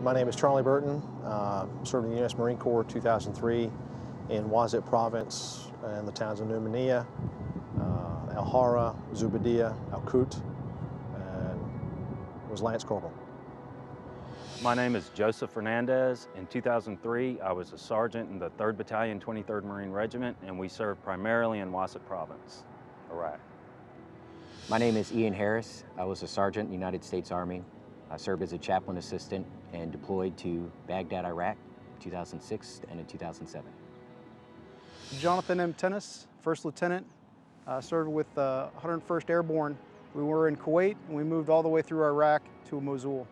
My name is Charlie Burton. Served in the U.S. Marine Corps 2003 in Wazit Province in the towns of Numania, El-Hara, Zubadia, Al-Kut, and was Lance Corporal. My name is Joseph Fernandez. In 2003, I was a sergeant in the 3rd Battalion, 23rd Marine Regiment, and we served primarily in Wazit Province, Iraq. My name is Ian Harris. I was a sergeant in the United States Army. I served as a chaplain assistant and deployed to Baghdad, Iraq, 2006 and in 2007. Jonathan M. Tennis, First Lieutenant, served with 101st Airborne. We were in Kuwait and we moved all the way through Iraq to Mosul.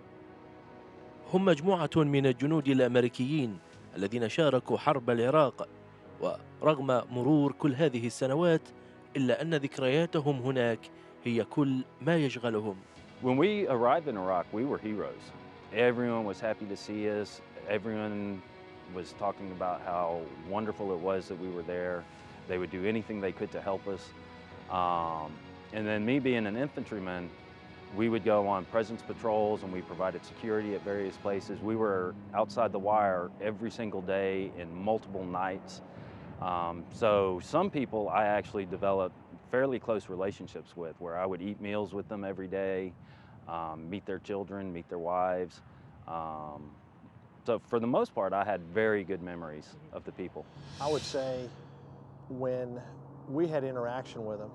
هم مجموعة من الجنود الأميركيين الذين شاركوا حرب العراق، ورغم مرور كل هذه السنوات إلا أن ذكرياتهم هناك هي كل ما يشغلهم. When we arrived in Iraq, we were heroes. Everyone was happy to see us. Everyone was talking about how wonderful it was that we were there. They would do anything they could to help us. And then me being an infantryman, we would go on presence patrols and we provided security at various places. We were outside the wire every single day in multiple nights. So some people I actually developed fairly close relationships with, where I would eat meals with them every day, meet their children, meet their wives. So for the most part, I had very good memories of the people. I would say when we had interaction with them,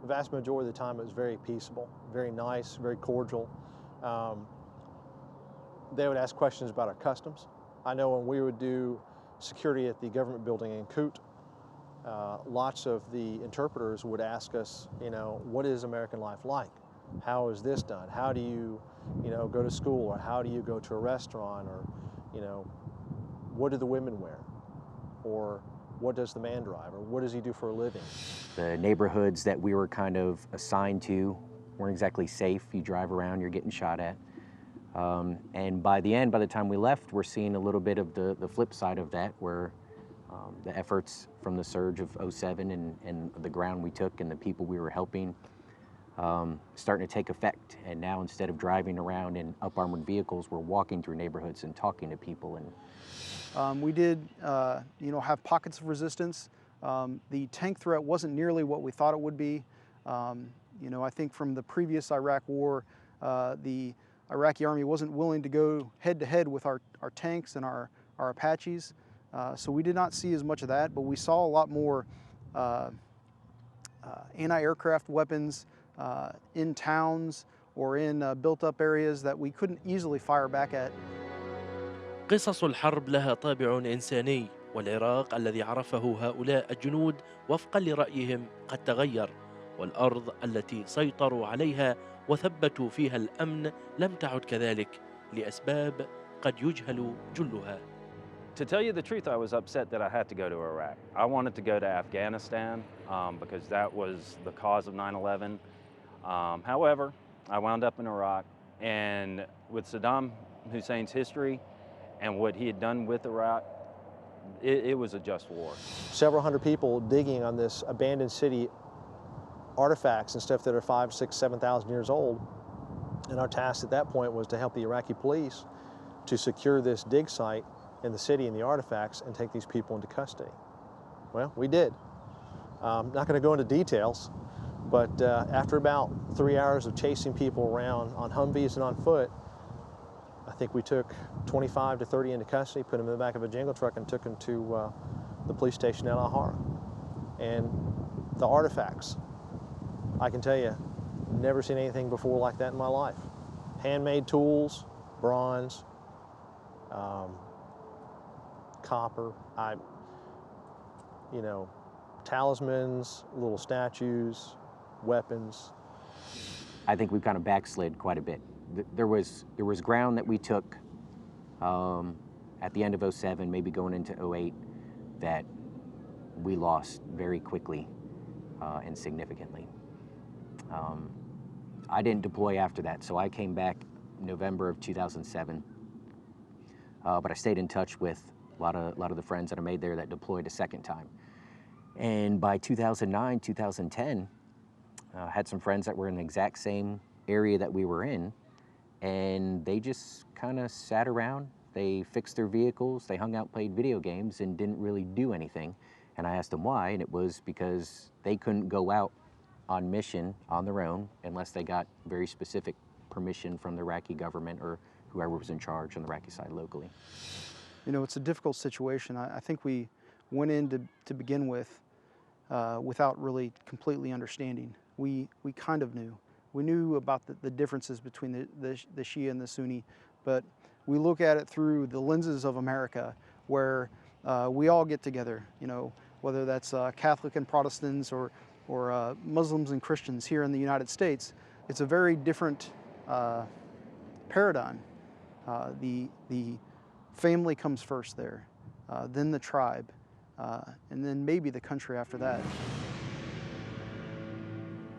the vast majority of the time it was very peaceable, very nice, very cordial. They would ask questions about our customs. I know when we would do security at the government building in Kut, lots of the interpreters would ask us, what is American life like? How is this done? How do you, go to school, or how do you go to a restaurant, or, what do the women wear? Or what does the man drive, or what does he do for a living? The neighborhoods that we were kind of assigned to weren't exactly safe. You drive around, you're getting shot at. And by the time we left, we're seeing a little bit of the flip side of that, where the efforts from the surge of '07 and the ground we took and the people we were helping starting to take effect. And now instead of driving around in up-armored vehicles, we're walking through neighborhoods and talking to people. And we did, have pockets of resistance. The tank threat wasn't nearly what we thought it would be. I think from the previous Iraq war, the Iraqi army wasn't willing to go head-to-head with our tanks and our Apaches. So we did not see as much of that, but we saw a lot more anti-aircraft weapons in towns or in built-up areas that we couldn't easily fire back at. قصص الحرب لها طابع إنساني، والعراق الذي عرفه هؤلاء الجنود وفقا لرأيهم قد تغير، والأرض التي سيطروا عليها وثبتوا فيها الأمن لم تعد كذلك لأسباب قد يجهل جلها. To tell you the truth, I was upset that I had to go to Iraq. I wanted to go to Afghanistan because that was the cause of 9/11. However, I wound up in Iraq, and with Saddam Hussein's history and what he had done with Iraq, it was a just war. Several hundred people digging on this abandoned city, artifacts and stuff that are 5,000, 6,000, 7,000 years old. And our task at that point was to help the Iraqi police to secure this dig site in the city and the artifacts and take these people into custody. Well, we did. Not going to go into details, but after about 3 hours of chasing people around on Humvees and on foot, I think we took 25 to 30 into custody, put them in the back of a jingle truck, and took them to the police station in El-Hara. And the artifacts, I can tell you, never seen anything before like that in my life. Handmade tools, bronze, copper, talismans, little statues, weapons. I think we've kind of backslid quite a bit. There was ground that we took at the end of '07, maybe going into '08, that we lost very quickly and significantly. I didn't deploy after that, so I came back November of 2007. But I stayed in touch with a lot of the friends that I made there that deployed a second time. And by 2009, 2010, had some friends that were in the exact same area that we were in, and they just kind of sat around. They fixed their vehicles, they hung out, played video games, and didn't really do anything. And I asked them why, and it was because they couldn't go out on mission on their own unless they got very specific permission from the Iraqi government or whoever was in charge on the Iraqi side locally. You know, it's a difficult situation. I think we went in to begin with without really completely understanding. We kind of knew. We knew about the differences between the Shia and the Sunni, but we look at it through the lenses of America, where we all get together, you know, whether that's Catholic and Protestants or Muslims and Christians here in the United States. It's a very different paradigm. The family comes first there, then the tribe, and then maybe the country after that.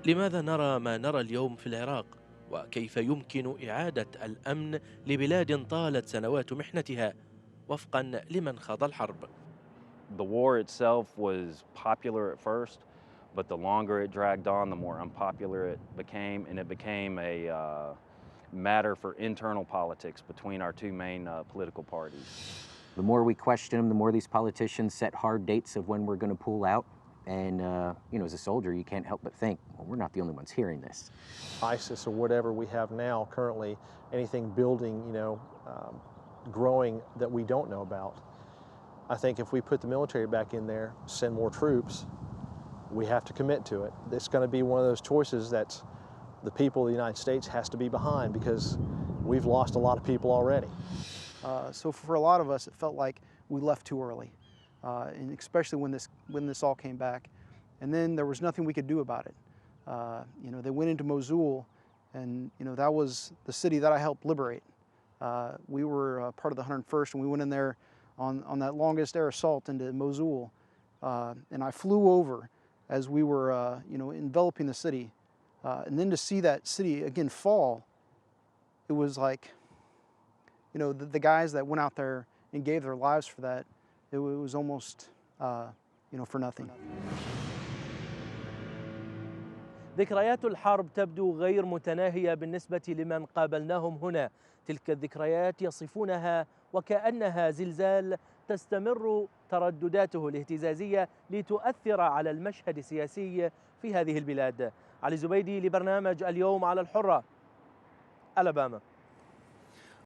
لماذا نرى ما نرى اليوم في العراق؟ وكيف يمكن إعادة الأمن لبلاد طالت سنوات محنتها وفقا لمن خاض الحرب؟ The war itself was popular at first, but the longer it dragged on, the more unpopular it became, and it became a matter for internal politics between our two main political parties. The more we question them, the more these politicians set hard dates of when we're going to pull out. And, you know, as a soldier, you can't help but think, well, we're not the only ones hearing this. ISIS or whatever we have now currently, anything building, you know, growing that we don't know about. I think if we put the military back in there, send more troops, we have to commit to it. It's going to be one of those choices that the people of the United States has to be behind, because we've lost a lot of people already. So for a lot of us, it felt like we left too early. And especially when this all came back, and then there was nothing we could do about it. You know, they went into Mosul, and you know that was the city that I helped liberate. We were part of the 101st, and we went in there on that longest air assault into Mosul, and I flew over as we were you know, enveloping the city, and then to see that city again fall, it was like, you know, the guys that went out there and gave their lives for that. It was almost, you know, for nothing. ذكريات الحرب تبدو غير متناهية بالنسبة لمن قابلناهم هنا. تلك الذكريات يصفونها وكأنها زلزال تستمر تردداته الاهتزازية لتؤثر على المشهد السياسي في هذه البلاد. علي زبيدي لبرنامج اليوم على الحرة، ألاباما.